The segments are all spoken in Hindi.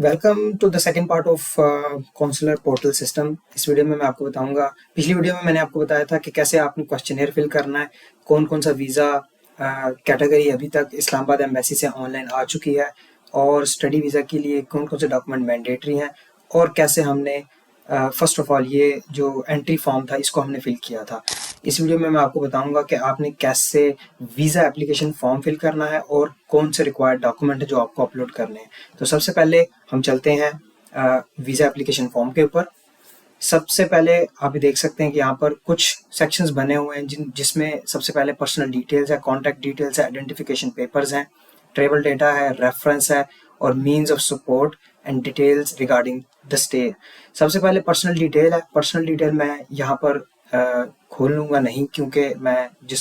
Welcome to the second part of counsellor portal system. इस वीडियो में मैं आपको बताऊंगा, पिछली वीडियो में मैंने आपको बताया था कि कैसे आपने क्वेश्चनेयर फिल करना है, कौन कौन सा वीज़ा कैटेगरी अभी तक इस्लामाबाद एम्बेसी से ऑनलाइन आ चुकी है और स्टडी वीज़ा के लिए कौन कौन से डॉक्यूमेंट मैंडेटरी हैं और कैसे हमने फर्स्ट ऑफ ऑल ये जो एंट्री फॉर्म था इसको हमने फिल किया था। इस वीडियो में मैं आपको बताऊंगा कि आपने कैसे वीज़ा एप्लीकेशन फॉर्म फिल करना है और कौन से रिक्वायर्ड डॉक्यूमेंट है जो आपको अपलोड करने हैं। तो सबसे पहले हम चलते हैं वीज़ा एप्लीकेशन फॉर्म के ऊपर। सबसे पहले आप देख सकते हैं कि यहाँ पर कुछ सेक्शंस बने हुए हैं जिसमें सबसे पहले पर्सनल डिटेल्स है, कॉन्टैक्ट डिटेल्स है, आइडेंटिफिकेशन पेपर्स हैं, ट्रेवल डेटा है, रेफरेंस है और means of support and details regarding the stay. सबसे पहले पर्सनल डिटेल है। पर्सनल डिटेल मैं यहाँ पर खोल लूँगा नहीं, क्योंकि मैं जिस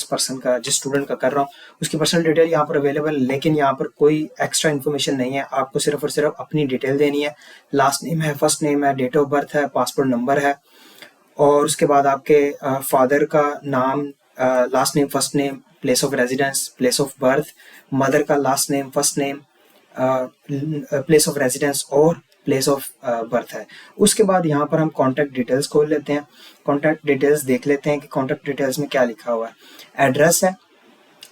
स्टूडेंट का कर रहा हूँ उसकी पर्सनल डिटेल यहाँ पर अवेलेबल, लेकिन यहाँ पर कोई एक्स्ट्रा इन्फॉर्मेशन नहीं है। आपको सिर्फ और सिर्फ अपनी डिटेल देनी है। लास्ट नेम है, फर्स्ट नेम है, डेट ऑफ बर्थ है, पासपोर्ट नंबर है और उसके बाद आपके फादर का नाम, last name, first name, place of residence, place of birth, mother का last name, first name, place of residence और प्लेस ऑफ बर्थ है। उसके बाद यहाँ पर हम कॉन्टैक्ट डिटेल्स खोल लेते हैं। कॉन्टैक्ट डिटेल्स देख लेते हैं कि कॉन्टैक्ट डिटेल्स में क्या लिखा हुआ है। एड्रेस है,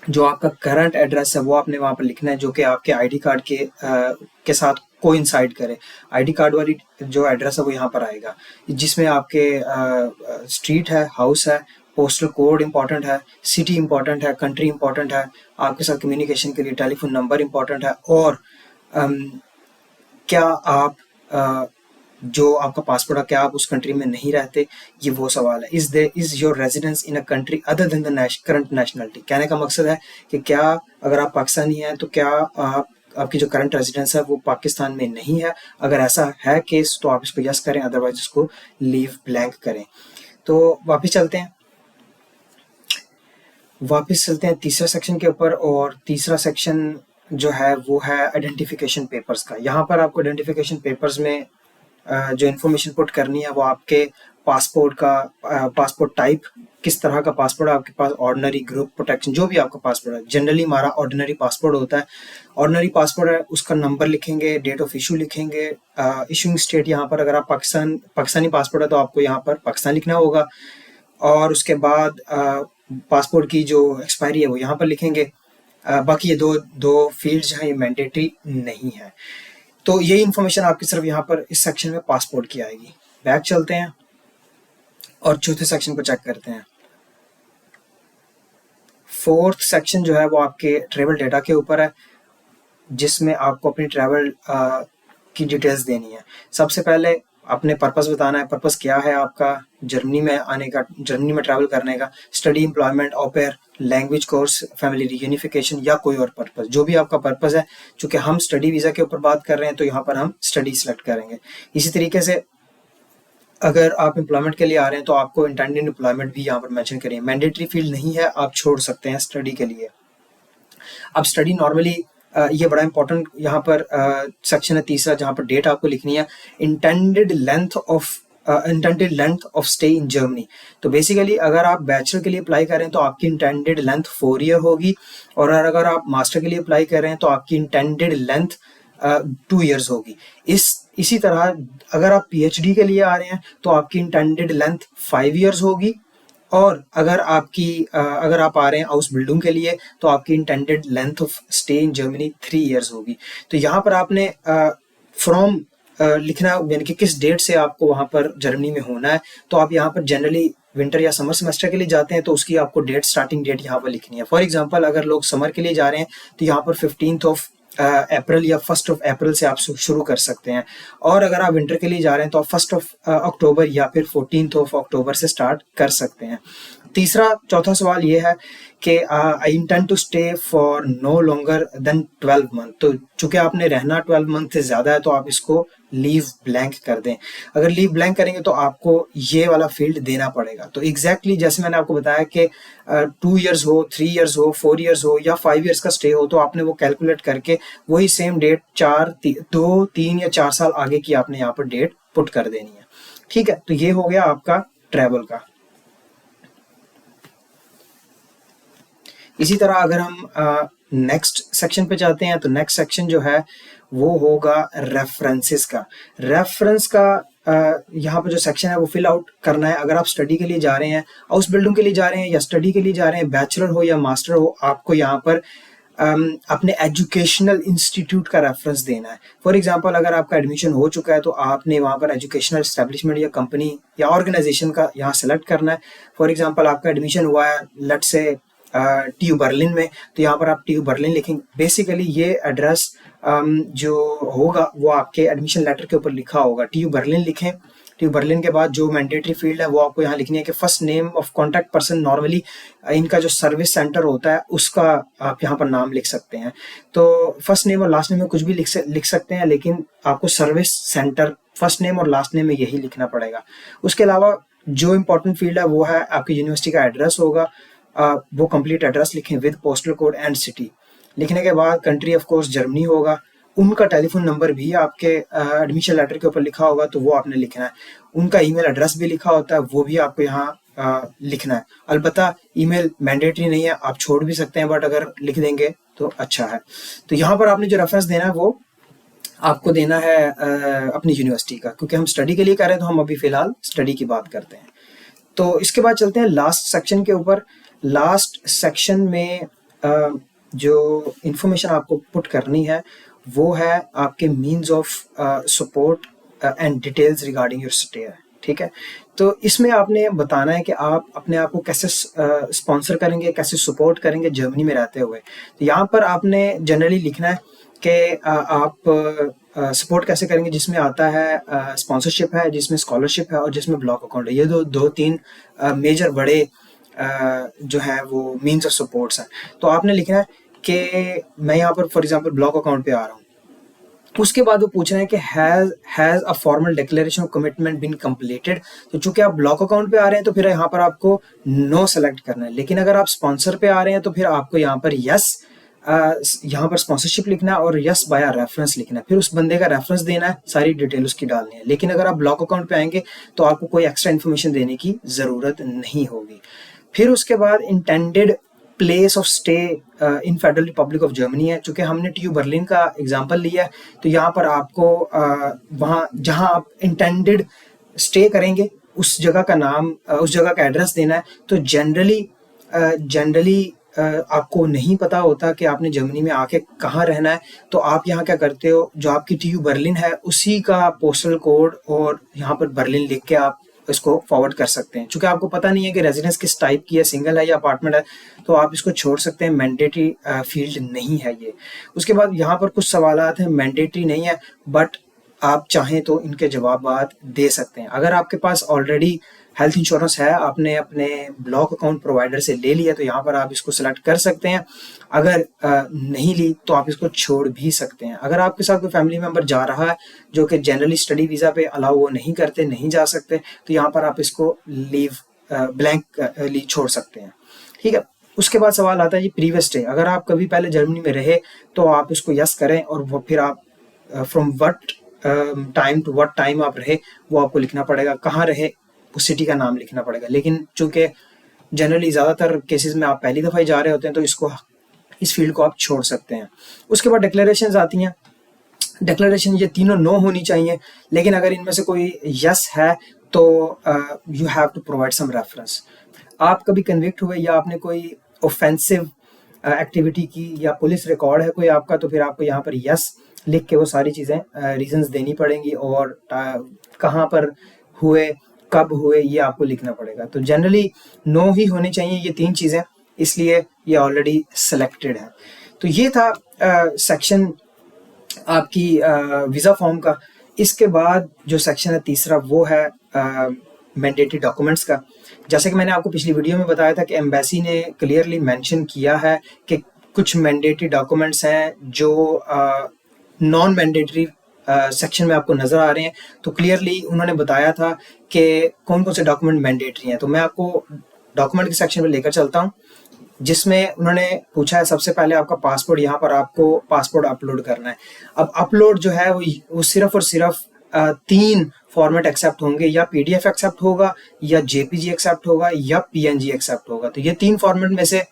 जो आपका करंट एड्रेस है वो आपने वहाँ पर लिखना है, जो कि आपके आईडी कार्ड के साथ कोइंसाइड करे। आईडी कार्ड वाली जो एड्रेस है वो यहाँ पर आएगा, जिसमें आपके स्ट्रीट है, हाउस है, पोस्टल कोड इंपॉर्टेंट है, सिटी इंपॉर्टेंट है, कंट्री इंपॉर्टेंट है, आपके साथ कम्युनिकेशन के लिए टेलीफोन नंबर इंपॉर्टेंट है और क्या आप जो आपका पासपोर्ट है, क्या आप उस कंट्री में नहीं रहते, ये वो सवाल है। Is your residence in a country other than the current nationality. कहने का मकसद है कि क्या अगर आप पाकिस्तानी हैं तो क्या आपकी जो करंट रेजिडेंस है वो पाकिस्तान में नहीं है। अगर ऐसा है केस तो आप इसको यस करें, अदरवाइज इसको लीव ब्लैंक करें। तो वापस चलते हैं तीसरे सेक्शन के ऊपर, और तीसरा सेक्शन जो है वो है आइडेंटिफिकेशन पेपर्स का। यहाँ पर आपको आइडेंटिफिकेशन पेपर्स में जो इन्फॉर्मेशन पुट करनी है वो आपके पासपोर्ट का, पासपोर्ट टाइप, किस तरह का पासपोर्ट है आपके पास, ऑर्डिनरी, ग्रुप, प्रोटेक्शन, जो भी आपका पासपोर्ट है। जनरली हमारा ऑर्डिनरी पासपोर्ट होता है। ऑर्डिनरी पासपोर्ट है, उसका नंबर लिखेंगे, डेट ऑफ इशू लिखेंगे, इशूइंग स्टेट। यहाँ पर अगर आप पाकिस्तानी पासपोर्ट है तो आपको यहाँ पर पाकिस्तान लिखना होगा और उसके बाद पासपोर्ट की जो एक्सपायरी है वो यहाँ पर लिखेंगे। बाकी ये दो फील्ड्स हैं, ये मैंडेटरी नहीं है। तो यही इन्फॉर्मेशन आपकी सिर्फ यहाँ पर इस सेक्शन में पासपोर्ट की आएगी। बैक चलते हैं और चौथे सेक्शन को चेक करते हैं। फोर्थ सेक्शन जो है वो आपके ट्रेवल डेटा के ऊपर है, जिसमें आपको अपनी ट्रैवल की डिटेल्स देनी है। सबसे पहले अपने पर्पस बताना है। पर्पस क्या है आपका जर्मनी में आने का, जर्मनी में ट्रैवल करने का, study, employment, au pair, language course, family reunification या कोई और पर्पस, जो भी आपका पर्पस है। चूंकि हम स्टडी वीज़ा के ऊपर बात कर रहे हैं तो यहाँ पर हम स्टडी सेलेक्ट करेंगे। इसी तरीके से अगर आप एम्प्लॉयमेंट के लिए आ रहे हैं तो आपको इंटेंडेड एम्प्लॉयमेंट भी यहाँ पर मेंशन करें। मैंडेटरी फील्ड नहीं है, आप छोड़ सकते हैं स्टडी के लिए। अब स्टडी नॉर्मली ये बड़ा इंपॉर्टेंट यहाँ पर सेक्शन है तीसरा, जहाँ पर डेट आपको लिखनी है। Intended length of stay in Germany. तो बेसिकली अगर आप बैचलर के लिए अप्लाई कर रहे हैं तो आपकी इंटेंडेड लेंथ 4 ईयर होगी, और अगर आप मास्टर के लिए अप्लाई कर रहे हैं तो आपकी इंटेंडेड लेंथ 2 ईयर्स होगी। इसी तरह अगर आप पीएचडी के लिए आ रहे हैं तो आपकी इंटेंडेड लेंथ 5 ईयर्स होगी, और अगर आप आ रहे हैं हाउस बिल्डिंग के लिए तो आपकी intended length of stay in Germany 3 years होगी। तो यहाँ पर आपने फ्रॉम लिखना, यानी कि किस डेट से आपको वहाँ पर जर्मनी में होना है। तो आप यहाँ पर जनरली विंटर या समर सेमेस्टर के लिए जाते हैं तो उसकी आपको डेट, स्टार्टिंग डेट यहाँ पर लिखनी है। फॉर एग्जांपल अगर लोग समर के लिए जा रहे हैं तो यहाँ पर 15 अप्रैल या 1 अप्रैल से आप शुरू कर सकते हैं, और अगर आप विंटर के लिए जा रहे हैं तो आप 1 अक्टूबर या फिर 14 अक्टूबर से स्टार्ट कर सकते हैं। चौथा सवाल ये है कि I intend to stay for no longer than 12 month. तो चूंकि आपने रहना 12 मंथ से ज़्यादा है तो आप इसको लीव ब्लैंक कर दें। अगर लीव ब्लैंक करेंगे तो आपको ये वाला फील्ड देना पड़ेगा। तो एग्जैक्टली जैसे मैंने आपको बताया कि 2 ईयर्स हो, 3 ईयर्स हो, 4 ईयर्स हो या 5 ईयर्स का स्टे हो, तो आपने वो कैलकुलेट करके वही सेम डेट 2, 3 या 4 साल आगे की आपने यहाँ पर डेट पुट कर देनी है। ठीक है, तो ये हो गया आपका ट्रैवल का। इसी तरह अगर हम नेक्स्ट सेक्शन पे जाते हैं तो नेक्स्ट सेक्शन जो है वो होगा रेफरेंसेस का। रेफरेंस का यहाँ पर जो सेक्शन है वो फिल आउट करना है। अगर आप स्टडी के लिए जा रहे हैं, हाउस बिल्डिंग के लिए जा रहे हैं या स्टडी के लिए जा रहे हैं, बैचलर हो या मास्टर हो, आपको यहाँ पर अपने एजुकेशनल इंस्टीट्यूट का रेफरेंस देना है। फॉर एग्जांपल अगर आपका एडमिशन हो चुका है तो आपने वहाँ पर एजुकेशनल एस्टेब्लिशमेंट या कंपनी या ऑर्गेनाइजेशन का यहाँ सेलेक्ट करना है। फॉर एग्जांपल आपका एडमिशन हुआ है लेट्स से TU बर्लिन में, तो यहाँ पर आप TU बर्लिन लिखेंगे। बेसिकली ये एड्रेस जो होगा वो आपके एडमिशन लेटर के ऊपर लिखा होगा। TU बर्लिन लिखें। TU बर्लिन के बाद जो मैंडेटरी फील्ड है वो आपको यहाँ लिखनी है कि first name of contact person. Normally इनका जो सर्विस सेंटर होता है उसका आप यहाँ पर नाम लिख सकते हैं। तो फर्स्ट नेम और लास्ट नेम में कुछ भी लिख सकते हैं, लेकिन आपको सर्विस सेंटर फर्स्ट नेम और लास्ट नेम में यही लिखना पड़ेगा। उसके अलावा जो इम्पोर्टेंट फील्ड है वो है आपकी यूनिवर्सिटी का एड्रेस होगा। वो कंप्लीट एड्रेस लिखें with postal code and city. लिखने के बाद कंट्री ऑफ कोर्स जर्मनी होगा। उनका टेलीफोन नंबर भी आपके एडमिशन लेटर के ऊपर लिखा होगा, तो वो आपने लिखना है। उनका ईमेल एड्रेस भी लिखा होता है, वो भी आपको यहाँ लिखना है। अलबत्ता ईमेल मैंडेटरी नहीं है, आप छोड़ भी सकते हैं, बट अगर लिख देंगे तो अच्छा है। तो यहाँ पर आपने जो रेफरेंस देना है वो आपको देना है अपनी यूनिवर्सिटी का, क्योंकि हम स्टडी के लिए कर रहे हैं तो हम अभी फिलहाल स्टडी की बात करते हैं। तो इसके बाद चलते हैं लास्ट सेक्शन के ऊपर। लास्ट सेक्शन में जो इंफॉर्मेशन आपको पुट करनी है वो है आपके means of support and details regarding your stay. ठीक है, तो इसमें आपने बताना है कि आप अपने आप को कैसे स्पॉन्सर करेंगे, कैसे सपोर्ट करेंगे जर्मनी में रहते हुए। तो यहाँ पर आपने जनरली लिखना है कि आप सपोर्ट कैसे करेंगे, जिसमें आता है स्पॉन्सरशिप है, जिसमें स्कॉलरशिप है और जिसमें ब्लॉक अकाउंट है। ये दो तीन मेजर बड़े जो है वो मीन्स ऑफ सपोर्ट्स हैं। तो आपने लिखना है कि मैं यहाँ पर फॉर एग्जांपल ब्लॉक अकाउंट पे आ रहा हूँ। उसके बाद वो पूछ रहे हैं कि has a formal declaration of commitment been completed. तो चूंकि आप ब्लॉक अकाउंट पे आ रहे हैं तो फिर यहाँ पर आपको नो सेलेक्ट करना है। लेकिन अगर आप स्पॉन्सर पे आ रहे हैं तो फिर आपको यहाँ पर यस, यहाँ पर स्पॉन्सरशिप लिखना है और यस बाय रेफरेंस लिखना है। फिर उस बंदे का रेफरेंस देना है, सारी डिटेल उसकी डालनी है। लेकिन अगर आप ब्लॉक अकाउंट पे आएंगे तो आपको कोई एक्स्ट्रा इन्फॉर्मेशन देने की जरूरत नहीं होगी। फिर उसके बाद intended place of stay in federal Republic of Germany है। चूंकि हमने TU बर्लिन का एग्जांपल लिया है तो यहाँ पर आपको वहाँ जहाँ आप इंटेंडेड स्टे करेंगे उस जगह का नाम, उस जगह का एड्रेस देना है। तो जनरली आपको नहीं पता होता कि आपने जर्मनी में आके कहाँ रहना है, तो आप यहाँ क्या करते हो, जो आपकी TU बर्लिन है उसी का पोस्टल कोड और यहाँ पर बर्लिन लिख के आप इसको फॉरवर्ड कर सकते हैं। चूंकि आपको पता नहीं है कि रेजिडेंस किस टाइप की है, सिंगल है या अपार्टमेंट है, तो आप इसको छोड़ सकते हैं। मैंडेटरी फील्ड नहीं है ये। उसके बाद यहाँ पर कुछ सवालात हैं, मैंडेटरी नहीं है, बट आप चाहें तो इनके जवाब दे सकते हैं। अगर आपके पास ऑलरेडी हेल्थ इंश्योरेंस है, आपने अपने ब्लॉक अकाउंट प्रोवाइडर से ले लिया, तो यहाँ पर आप इसको सिलेक्ट कर सकते हैं। अगर नहीं ली तो आप इसको छोड़ भी सकते हैं। अगर आपके साथ कोई फैमिली मेंबर जा रहा है जो कि जनरली स्टडी वीज़ा पे अलाउ वो नहीं करते, नहीं जा सकते, तो यहाँ पर आप इसको लीव ब्लैंक छोड़ सकते हैं। ठीक है, उसके बाद सवाल आता है जी प्रीवियस स्टे। अगर आप कभी पहले जर्मनी में रहे तो आप इसको यस करें और वो फिर आप from what time to what time आप रहे वो आपको लिखना पड़ेगा। कहाँ रहे उस सिटी का नाम लिखना पड़ेगा। लेकिन चूंकि जनरली ज़्यादातर केसेस में आप पहली दफ़ा ही जा रहे होते हैं तो इस फील्ड को आप छोड़ सकते हैं। उसके बाद डिक्लेरेशंस आती हैं। डिक्लेरेशन ये तीनों नो होनी चाहिए, लेकिन अगर इनमें से कोई यस है तो you have to provide some reference. आप कभी कन्विक्ट हुए या आपने कोई ऑफेंसिव एक्टिविटी की या पुलिस रिकॉर्ड है कोई आपका, तो फिर आपको यहाँ पर यस लिख के वो सारी चीज़ें रीजंस देनी पड़ेंगी और कहाँ पर हुए, कब हुए, ये आपको लिखना पड़ेगा। तो जनरली नो ही होने चाहिए ये तीन चीज़ें, इसलिए ये ऑलरेडी सेलेक्टेड है। तो ये था सेक्शन आपकी वीज़ा फॉर्म का। इसके बाद जो सेक्शन है तीसरा वो है मैंडेटरी डॉक्यूमेंट्स का। जैसे कि मैंने आपको पिछली वीडियो में बताया था कि एम्बेसी ने क्लियरली मेंशन किया है कि कुछ मैंडेटरी डॉक्यूमेंट्स हैं जो नॉन मैंडेटरी सेक्शन में आपको नज़र आ रहे हैं। तो क्लियरली उन्होंने बताया था कि कौन कौन से डॉक्यूमेंट मैंडेटरी हैं। तो मैं आपको डॉक्यूमेंट के सेक्शन में लेकर चलता हूं, जिसमें उन्होंने पूछा है सबसे पहले आपका पासपोर्ट। यहाँ पर आपको पासपोर्ट अपलोड करना है। अब अपलोड जो है वो सिर्फ और सिर्फ 3 फॉर्मेट एक्सेप्ट होंगे, या PDF एक्सेप्ट होगा, या JPG एक्सेप्ट होगा, या PNG एक्सेप्ट होगा। तो ये 3 फॉर्मेट में से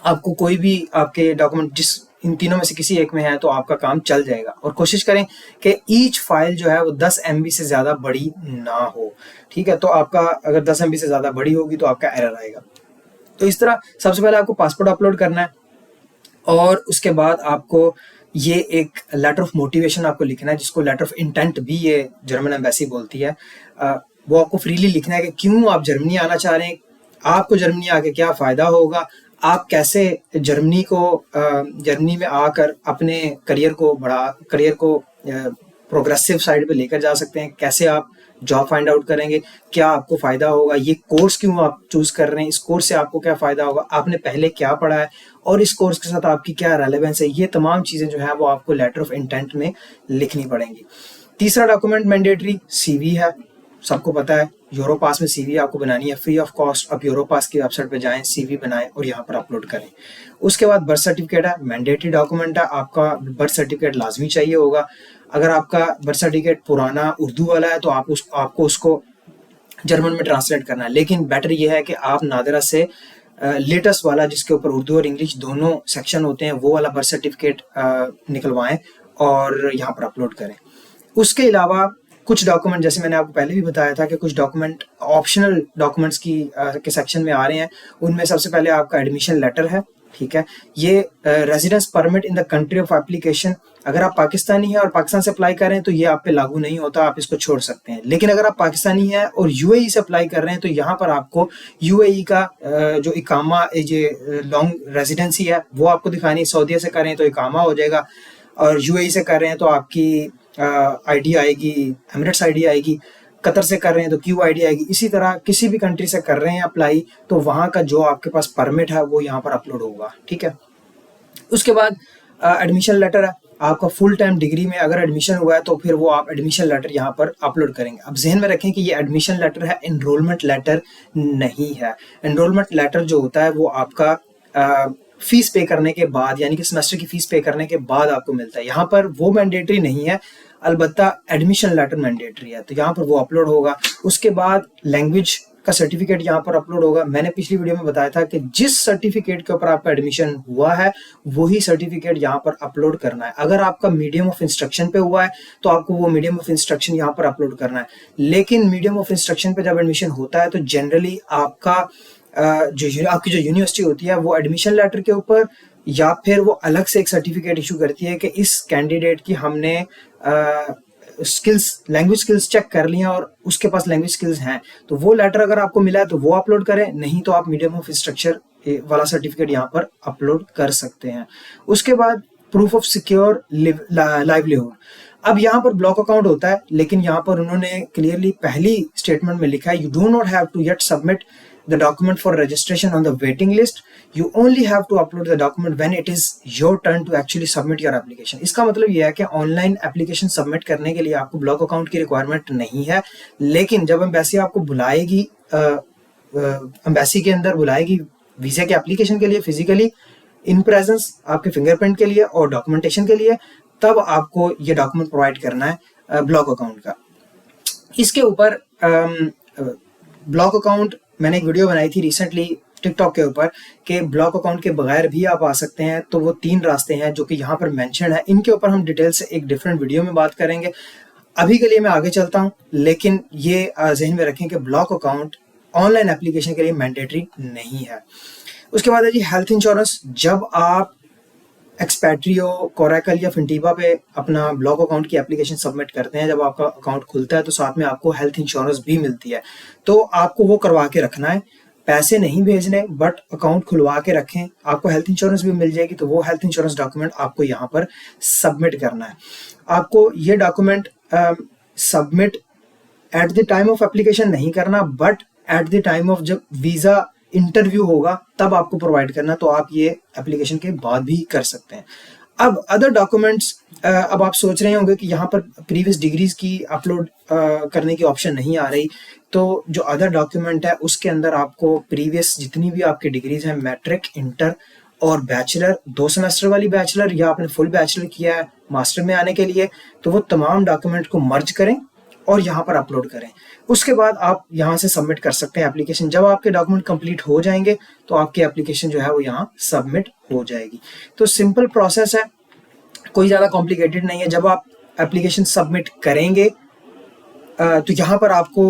आपको कोई भी आपके डॉक्यूमेंट जिस इन तीनों में से किसी एक में है तो आपका काम चल जाएगा। और कोशिश करें कि ईच फाइल जो है वो 10 MB से ज़्यादा बड़ी ना हो, ठीक है। तो आपका अगर 10 MB से ज़्यादा बड़ी होगी तो आपका एरर आएगा। तो इस तरह सबसे पहले आपको पासपोर्ट अपलोड करना है और उसके बाद आपको ये एक लेटर ऑफ मोटिवेशन आपको लिखना है, जिसको लेटर ऑफ इंटेंट भी ये जर्मन एम्बेसी बोलती है। वो आपको फ्रीली लिखना है कि क्यों आप जर्मनी आना चाह रहे हैं, आपको जर्मनी आके क्या फ़ायदा होगा, आप कैसे जर्मनी में आकर अपने करियर को प्रोग्रेसिव साइड पे लेकर जा सकते हैं, कैसे आप जॉब फाइंड आउट करेंगे, क्या आपको फ़ायदा होगा, ये कोर्स क्यों आप चूज़ कर रहे हैं, इस कोर्स से आपको क्या फ़ायदा होगा, आपने पहले क्या पढ़ा है और इस कोर्स के साथ आपकी क्या रेलेवेंस है। ये तमाम चीज़ें जो है वो आपको लेटर ऑफ इंटेंट में लिखनी पड़ेंगी। तीसरा डॉक्यूमेंट मैंडेटरी CV है। सबको पता है यूरोपास में CV आपको बनानी है फ्री ऑफ कॉस्ट। आप यूरोपास की वेबसाइट पे जाएं, CV बनाएं और यहाँ पर अपलोड करें। उसके बाद बर्थ सर्टिफिकेट है, मैंडेटरी डॉक्यूमेंट है, आपका बर्थ सर्टिफिकेट लाजमी चाहिए होगा। अगर आपका बर्थ सर्टिफिकेट पुराना उर्दू वाला है तो आपको उसको जर्मन में ट्रांसलेट करना है, लेकिन बेटर ये है कि आप नादरा से लेटेस्ट वाला जिसके ऊपर उर्दू और इंग्लिश दोनों सेक्शन होते हैं वो वाला बर्थ सर्टिफिकेट निकलवाएं और यहाँ पर अपलोड करें। उसके अलावा कुछ डॉक्यूमेंट, जैसे मैंने आपको पहले भी बताया था कि कुछ डॉक्यूमेंट ऑप्शनल डॉक्यूमेंट्स के सेक्शन में आ रहे हैं। उनमें सबसे पहले आपका एडमिशन लेटर है, ठीक है। ये residence permit in the country of application, अगर आप पाकिस्तानी हैं और पाकिस्तान से अप्लाई कर रहे हैं तो ये आप पे लागू नहीं होता, आप इसको छोड़ सकते हैं। लेकिन अगर आप पाकिस्तानी हैं और UAE से अप्लाई कर रहे हैं तो यहाँ पर आपको UAE का जो इकामा लॉन्ग रेजिडेंसी है वो आपको दिखानी है। सऊदीया से कर रहे हैं तो इकामा हो जाएगा, और UAE से कर रहे हैं तो आपकी ID आएगी, एमिरेट्स ID आएगी, कतर से कर रहे हैं तो QID आएगी। इसी तरह किसी भी कंट्री से कर रहे हैं अप्लाई तो वहाँ का जो आपके पास परमिट है वो यहाँ पर अपलोड होगा, ठीक है। उसके बाद एडमिशन लेटर है, आपका फुल टाइम डिग्री में अगर एडमिशन हुआ है तो फिर वो आप एडमिशन लेटर यहाँ पर अपलोड करेंगे। अब जहन में रखें कि ये एडमिशन लेटर है, एनरोलमेंट लेटर नहीं है। एनरोलमेंट लेटर जो होता है वो आपका फीस पे करने के बाद, यानी कि सेमेस्टर की फीस पे करने के बाद आपको मिलता है। यहाँ पर वो मैंडेटरी नहीं है, अलबत्ता एडमिशन लेटर मैंडेटरी है, तो यहाँ पर वो अपलोड होगा। उसके बाद लैंग्वेज का सर्टिफिकेट यहाँ पर अपलोड होगा। मैंने पिछली वीडियो में बताया था कि जिस सर्टिफिकेट के ऊपर आपका एडमिशन हुआ है वही सर्टिफिकेट यहाँ पर अपलोड करना है। अगर आपका मीडियम ऑफ इंस्ट्रक्शन पे हुआ है तो आपको वो मीडियम ऑफ इंस्ट्रक्शन यहाँ पर अपलोड करना है। लेकिन मीडियम ऑफ इंस्ट्रक्शन पे जब एडमिशन होता है तो जनरली आपकी जो यूनिवर्सिटी होती है वो एडमिशन लेटर के ऊपर या फिर वो अलग से एक सर्टिफिकेट इशू करती है कि इस कैंडिडेट की हमने लैंग्वेज स्किल्स चेक कर लिया और उसके पास लैंग्वेज स्किल्स हैं, तो वो लेटर अगर आपको मिला है तो वो अपलोड करें, नहीं तो आप मीडियम ऑफ इंस्ट्रक्चर वाला सर्टिफिकेट यहाँ पर अपलोड कर सकते हैं। उसके बाद प्रूफ ऑफ सिक्योर लाइवलीहुड। अब यहाँ पर ब्लॉक अकाउंट होता है, लेकिन यहाँ पर उन्होंने क्लियरली पहली स्टेटमेंट में लिखा है, you do not have to yet submit the document for registration on the waiting list. You only have to upload the document when it is your turn to actually submit your application. इसका मतलब यह है कि ऑनलाइन एप्लीकेशन सबमिट करने के लिए आपको ब्लॉक अकाउंट की रिक्वायरमेंट नहीं है, लेकिन जब एम्बेसी आपको बुलाएगी, एम्बेसी के अंदर बुलाएगी वीजा के एप्लीकेशन के लिए फिजिकली इन प्रेजेंस आपके फिंगरप्रिंट के लिए और डॉक्यूमेंटेशन के लिए, तब आपको ये डॉक्यूमेंट प्रोवाइड करना है ब्लॉक अकाउंट का। इसके ऊपर ब्लॉक अकाउंट मैंने एक वीडियो बनाई थी रिसेंटली टिकटॉक के ऊपर कि ब्लॉक अकाउंट के बगैर भी आप आ सकते हैं। तो वो 3 रास्ते हैं जो कि यहाँ पर मेंशन है, इनके ऊपर हम डिटेल से एक डिफरेंट वीडियो में बात करेंगे। अभी के लिए मैं आगे चलता हूँ, लेकिन ये जहन में रखें कि ब्लॉक अकाउंट ऑनलाइन एप्लीकेशन के लिए मैंडेटरी नहीं है। उसके बाद है जी हेल्थ इंश्योरेंस। जब आप एक्सपैट्रियो, कोरैकल या फिंटीबा पे अपना ब्लॉक अकाउंट की एप्लीकेशन सबमिट करते हैं, जब आपका अकाउंट खुलता है तो साथ में आपको हेल्थ इंश्योरेंस भी मिलती है, तो आपको वो करवा के रखना है। पैसे नहीं भेजने, बट अकाउंट खुलवा के रखें, आपको हेल्थ इंश्योरेंस भी मिल जाएगी। तो वो हेल्थ इंश्योरेंस डॉक्यूमेंट आपको यहाँ पर सबमिट करना है। आपको ये document submit at the time of application नहीं करना, but at the time of जब वीज़ा इंटरव्यू होगा तब आपको प्रोवाइड करना, तो आप ये एप्लीकेशन के बाद भी कर सकते हैं। अब अदर डॉक्यूमेंट्स, अब आप सोच रहे होंगे कि यहाँ पर प्रीवियस डिग्रीज की अपलोड करने की ऑप्शन नहीं आ रही, तो जो अदर डॉक्यूमेंट है उसके अंदर आपको प्रीवियस जितनी भी आपकी डिग्रीज हैं, मैट्रिक, इंटर और बैचलर, 2 सेमेस्टर वाली बैचलर या आपने फुल बैचलर किया है मास्टर में आने के लिए, तो वो तमाम डॉक्यूमेंट को मर्ज करें और यहाँ पर अपलोड करें। उसके बाद आप यहाँ से सबमिट कर सकते हैं एप्लीकेशन। जब आपके डॉक्यूमेंट कंप्लीट हो जाएंगे तो आपकी एप्लीकेशन जो है वो यहाँ सबमिट हो जाएगी। तो सिंपल प्रोसेस है, कोई ज़्यादा कॉम्प्लिकेटेड नहीं है। जब आप एप्लीकेशन सबमिट करेंगे तो यहाँ पर आपको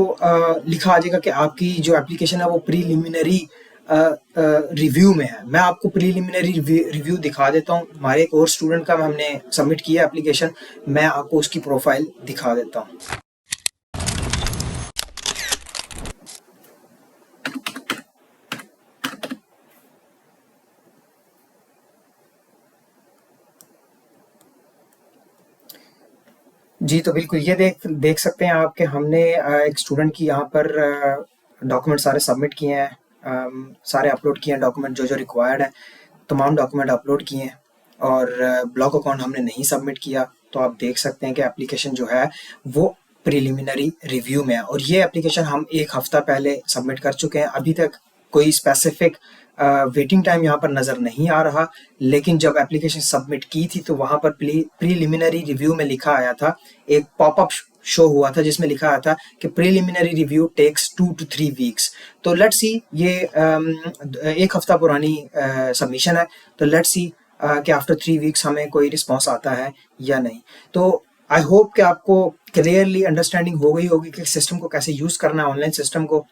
लिखा आ जाएगा कि आपकी जो एप्लीकेशन है वो प्रीलिमिनरी रिव्यू में है। मैं आपको प्रीलिमिनरी रिव्यू दिखा देता हूँ। हमारे एक और स्टूडेंट का हमने सबमिट किया एप्लीकेशन, मैं आपको उसकी प्रोफाइल दिखा देता हूँ। जी, तो बिल्कुल ये देख सकते हैं आप कि हमने एक स्टूडेंट की यहाँ पर डॉक्यूमेंट सारे सबमिट किए हैं, सारे अपलोड किए हैं डॉक्यूमेंट जो रिक्वायर्ड है, तमाम डॉक्यूमेंट अपलोड किए हैं। और ब्लॉक अकाउंट हमने नहीं सबमिट किया। तो आप देख सकते हैं कि एप्लीकेशन जो है वो प्रीलिमिनरी रिव्यू में है। और ये एप्लीकेशन हम 1 हफ्ता पहले सबमिट कर चुके हैं। अभी तक कोई स्पेसिफिक वेटिंग टाइम यहाँ पर नज़र नहीं आ रहा, लेकिन जब एप्लीकेशन सबमिट की थी तो वहाँ पर प्रीलिमिनरी रिव्यू में लिखा आया था, एक पॉपअप शो हुआ था जिसमें लिखा आया था कि प्रीलिमिनरी रिव्यू टेक्स 2 to 3 वीक्स। तो लेट्स सी, ये 1 हफ्ता पुरानी सबमिशन है, तो लेट्स सी कि आफ्टर 3 वीक्स हमें कोई रिस्पॉन्स आता है या नहीं। तो आई होप कि आपको क्लियरली अंडरस्टैंडिंग हो गई होगी कि सिस्टम को कैसे यूज़ करना है, ऑनलाइन सिस्टम को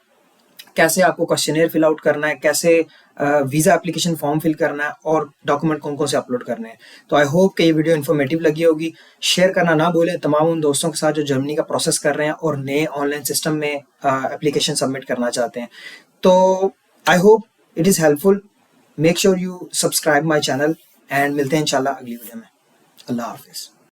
कैसे आपको क्वेश्चनेयर फिल आउट करना है, कैसे वीज़ा एप्लीकेशन फॉर्म फिल करना है और डॉक्यूमेंट कौन कौन से अपलोड करने हैं। तो आई होप कि ये वीडियो इन्फॉर्मेटिव लगी होगी। शेयर करना ना भूलें तमाम उन दोस्तों के साथ जो जर्मनी का प्रोसेस कर रहे हैं और नए ऑनलाइन सिस्टम में एप्लीकेशन सबमिट करना चाहते हैं। तो I hope it is helpful. Make sure you subscribe my channel and मिलते हैं इंशाल्लाह अगली वीडियो में। अल्लाह हाफिज़।